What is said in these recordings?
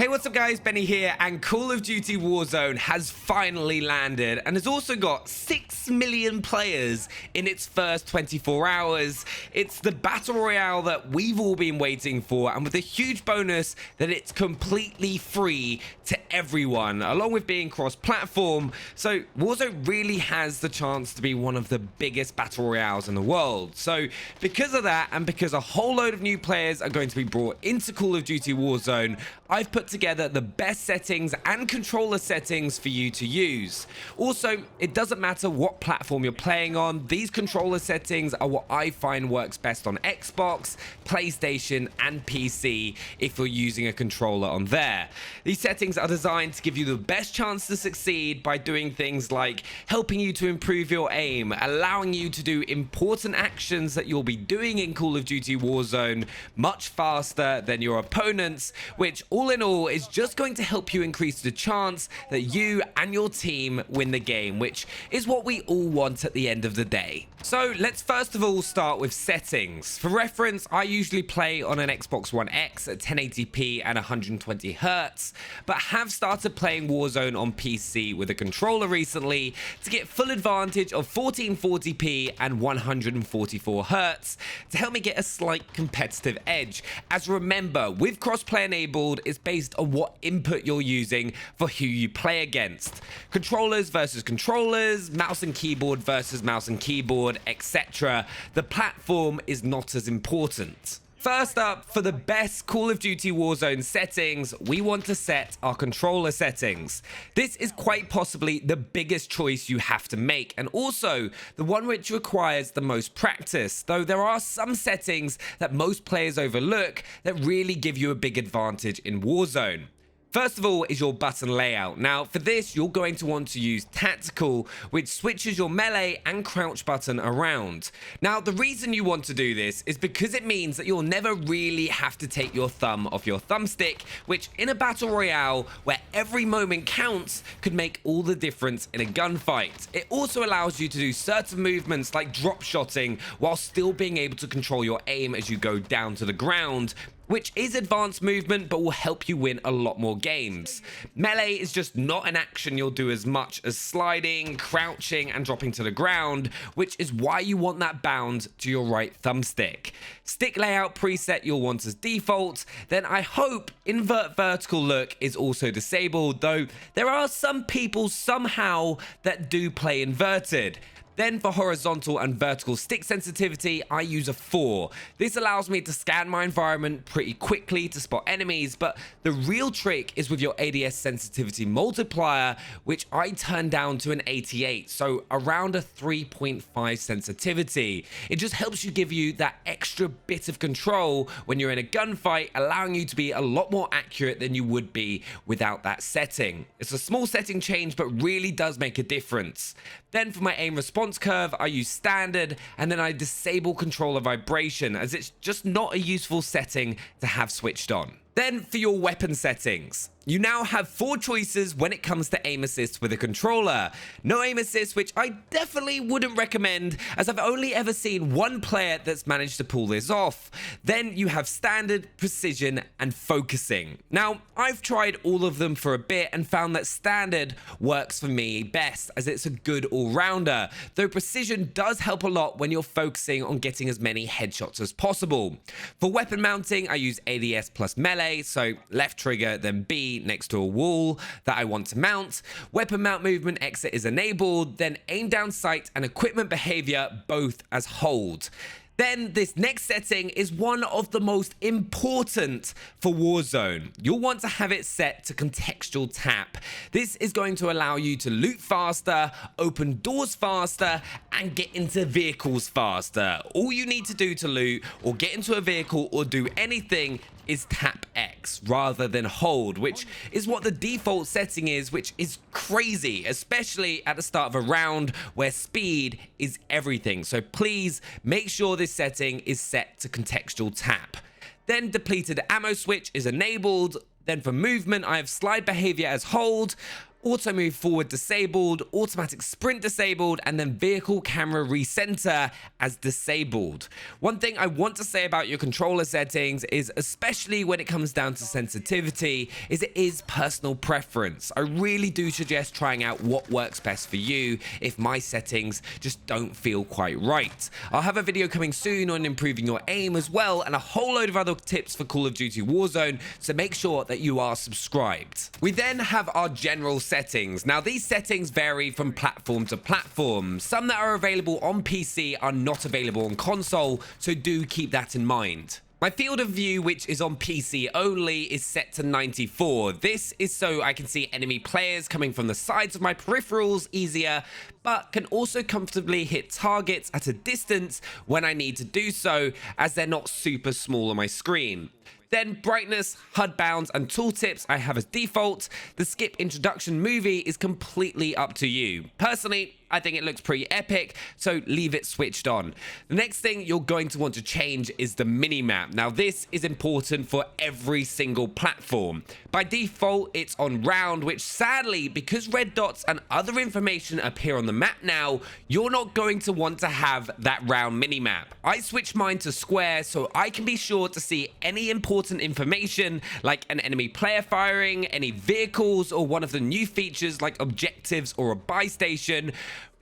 Hey, what's up guys, Benny here, and Call of Duty Warzone has finally landed and has also got 6 million players in its first 24 hours. It's the battle royale that we've all been waiting for, and with a huge bonus that it's completely free to everyone, along with being cross-platform. So Warzone really has the chance to be one of the biggest battle royales in the world. So because of that, and because a whole load of new players are going to be brought into Call of Duty Warzone, I've put together the best settings and controller settings for you to use. Also, it doesn't matter what platform you're playing on, these controller settings are what I find works best on Xbox, PlayStation, and PC if you're using a controller on there. These settings are designed to give you the best chance to succeed by doing things like helping you to improve your aim, allowing you to do important actions that you'll be doing in Call of Duty Warzone much faster than your opponents, which all in all is just going to help you increase the chance that you and your team win the game, which is what we all want at the end of the day. So let's first of all start with settings. For reference, I usually play on an Xbox One X at 1080p and 120 Hz, but have started playing Warzone on PC with a controller recently to get full advantage of 1440p and 144 Hz to help me get a slight competitive edge. As remember, with crossplay enabled, it's based on what input you're using for who you play against. Controllers versus controllers, mouse and keyboard versus mouse and keyboard, etc. The platform is not as important. First up, for the best Call of Duty Warzone settings, we want to set our controller settings. This is quite possibly the biggest choice you have to make, and also the one which requires the most practice, though there are some settings that most players overlook that really give you a big advantage in Warzone. First of all is your button layout. Now for this, you're going to want to use tactical, which switches your melee and crouch button around. Now the reason you want to do this is because it means that you'll never really have to take your thumb off your thumbstick, which in a battle royale where every moment counts could make all the difference in a gunfight. It also allows you to do certain movements like drop shotting while still being able to control your aim as you go down to the ground, which is advanced movement but will help you win a lot more games. Melee is just not an action you'll do as much as sliding, crouching, and dropping to the ground, which is why you want that bound to your right thumbstick. Stick layout preset you'll want as default, then I hope invert vertical look is also disabled, though there are some people somehow that do play inverted. Then for horizontal and vertical stick sensitivity, I use a 4. This allows me to scan my environment pretty quickly to spot enemies, but the real trick is with your ADS sensitivity multiplier, which I turn down to an 88, so around a 3.5 sensitivity. It just helps you give you that extra bit of control when you're in a gunfight, allowing you to be a lot more accurate than you would be without that setting. It's a small setting change, but really does make a difference. Then for my aim response curve, I use standard, and then I disable controller vibration, as it's just not a useful setting to have switched on. Then for your weapon settings, you now have 4 choices when it comes to aim assist with a controller. No aim assist, which I definitely wouldn't recommend, as I've only ever seen one player that's managed to pull this off. Then you have standard, precision, and focusing. Now, I've tried all of them for a bit and found that standard works for me best, as it's a good all-rounder, though precision does help a lot when you're focusing on getting as many headshots as possible. For weapon mounting, I use ADS plus melee, so left trigger, then B next to a wall that I want to mount. Weapon mount movement exit is enabled, then aim down sight and equipment behavior both as hold. Then this next setting is one of the most important for Warzone. You'll want to have it set to contextual tap. This is going to allow you to loot faster, open doors faster, and get into vehicles faster. All you need to do to loot or get into a vehicle or do anything is tap X rather than hold, which is what the default setting is, which is crazy, especially at the start of a round where speed is everything. So please make sure this setting is set to contextual tap. Then depleted ammo switch is enabled. Then for movement, I have slide behavior as hold. auto move forward disabled, automatic sprint disabled, and then vehicle camera recenter as disabled. One thing I want to say about your controller settings is, especially when it comes down to sensitivity, is it is personal preference. I really do suggest trying out what works best for you if my settings just don't feel quite right. I'll have a video coming soon on improving your aim as well, and a whole load of other tips for Call of Duty Warzone, so make sure that you are subscribed. We then have our general settings. Now, these settings vary from platform to platform. Some that are available on PC are not available on console, so do keep that in mind. My field of view, which is on PC only, is set to 94. This is so I can see enemy players coming from the sides of my peripherals easier, but can also comfortably hit targets at a distance when I need to do so, as they're not super small on my screen. Then brightness, HUD bounds, and tooltips I have as default. The skip introduction movie is completely up to you. Personally, I think it looks pretty epic, so leave it switched on. The next thing you're going to want to change is the minimap. Now, this is important for every single platform. By default, it's on round, which sadly, because red dots and other information appear on the map now, you're not going to want to have that round minimap. I switched mine to square so I can be sure to see any important information like an enemy player firing, any vehicles, or one of the new features like objectives or a buy station.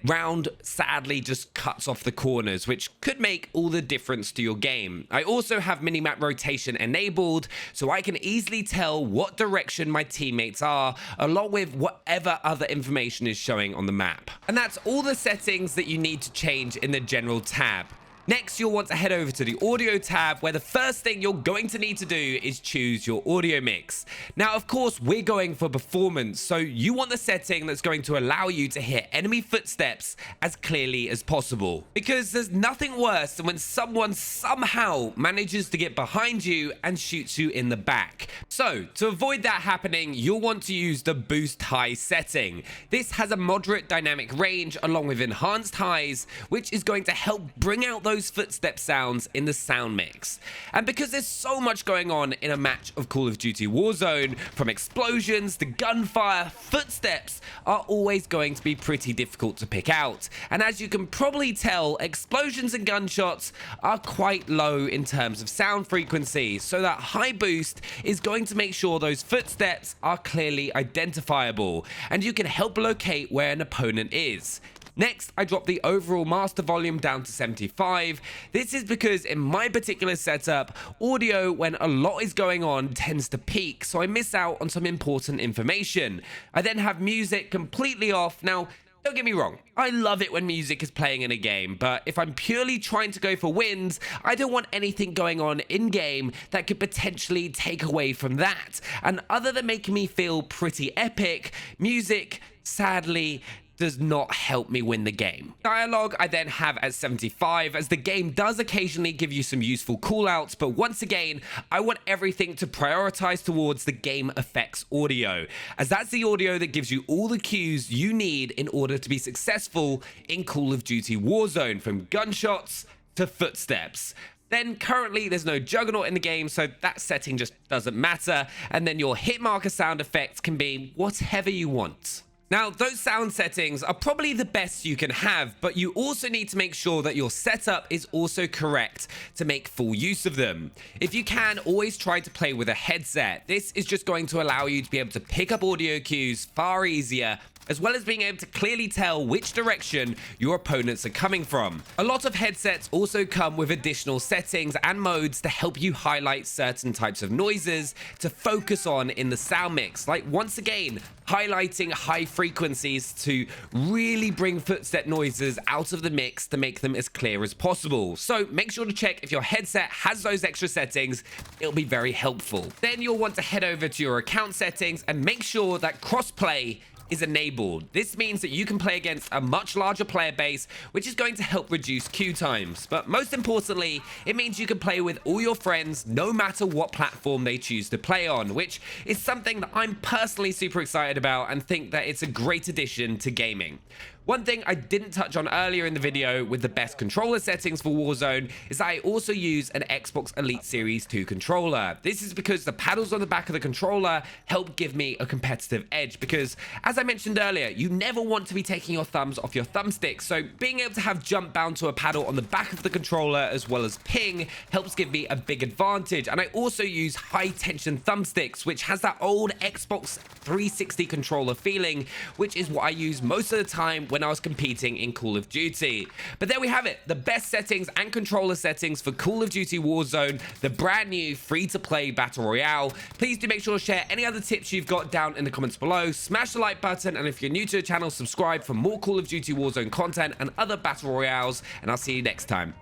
Round sadly just cuts off the corners, which could make all the difference to your game. I also have minimap rotation enabled, so I can easily tell what direction my teammates are, along with whatever other information is showing on the map. And that's all the settings that you need to change in the general tab. Next, you'll want to head over to the audio tab, where the first thing you're going to need to do is choose your audio mix. Now, of course, we're going for performance, so you want the setting that's going to allow you to hear enemy footsteps as clearly as possible. Because there's nothing worse than when someone somehow manages to get behind you and shoots you in the back. So, to avoid that happening, you'll want to use the boost high setting. This has a moderate dynamic range along with enhanced highs, which is going to help bring out those footstep sounds in the sound mix. And because there's so much going on in a match of Call of Duty Warzone, from explosions to gunfire, footsteps are always going to be pretty difficult to pick out. And as you can probably tell, explosions and gunshots are quite low in terms of sound frequency, so that high boost is going to make sure those footsteps are clearly identifiable, and you can help locate where an opponent is. Next, I dropped the overall master volume down to 75. This is because in my particular setup, audio when a lot is going on tends to peak, so I miss out on some important information. I then have music completely off. Now, don't get me wrong, I love it when music is playing in a game, but if I'm purely trying to go for wins, I don't want anything going on in-game that could potentially take away from that. And other than making me feel pretty epic, music, sadly, does not help me win the game. Dialogue I then have at 75, as the game does occasionally give you some useful callouts, but once again, I want everything to prioritize towards the game effects audio, as that's the audio that gives you all the cues you need in order to be successful in Call of Duty Warzone, from gunshots to footsteps. Then currently there's no Juggernaut in the game, so that setting just doesn't matter, and then your hit marker sound effects can be whatever you want. Now, those sound settings are probably the best you can have, but you also need to make sure that your setup is also correct to make full use of them. If you can, always try to play with a headset. This is just going to allow you to be able to pick up audio cues far easier, as well as being able to clearly tell which direction your opponents are coming from. A lot of headsets also come with additional settings and modes to help you highlight certain types of noises to focus on in the sound mix, like once again, highlighting high frequencies to really bring footstep noises out of the mix to make them as clear as possible. So make sure to check if your headset has those extra settings. It'll be very helpful. Then you'll want to head over to your account settings and make sure that crossplay is enabled. This means that you can play against a much larger player base, which is going to help reduce queue times. But most importantly, it means you can play with all your friends no matter what platform they choose to play on, which is something that I'm personally super excited about and think that it's a great addition to gaming. One thing I didn't touch on earlier in the video with the best controller settings for Warzone is that I also use an Xbox Elite Series 2 controller. This is because the paddles on the back of the controller help give me a competitive edge because, as I mentioned earlier, you never want to be taking your thumbs off your thumbsticks, so being able to have jump bound to a paddle on the back of the controller as well as ping helps give me a big advantage. And I also use high tension thumbsticks, which has that old Xbox 360 controller feeling, which is what I use most of the time when I was competing in Call of Duty. But there we have it, the best settings and controller settings for Call of Duty Warzone, the brand new free-to-play Battle Royale. Please do make sure to share any other tips you've got down in the comments below, smash the like button, and if you're new to the channel, subscribe for more Call of Duty Warzone content and other Battle Royales, and I'll see you next time.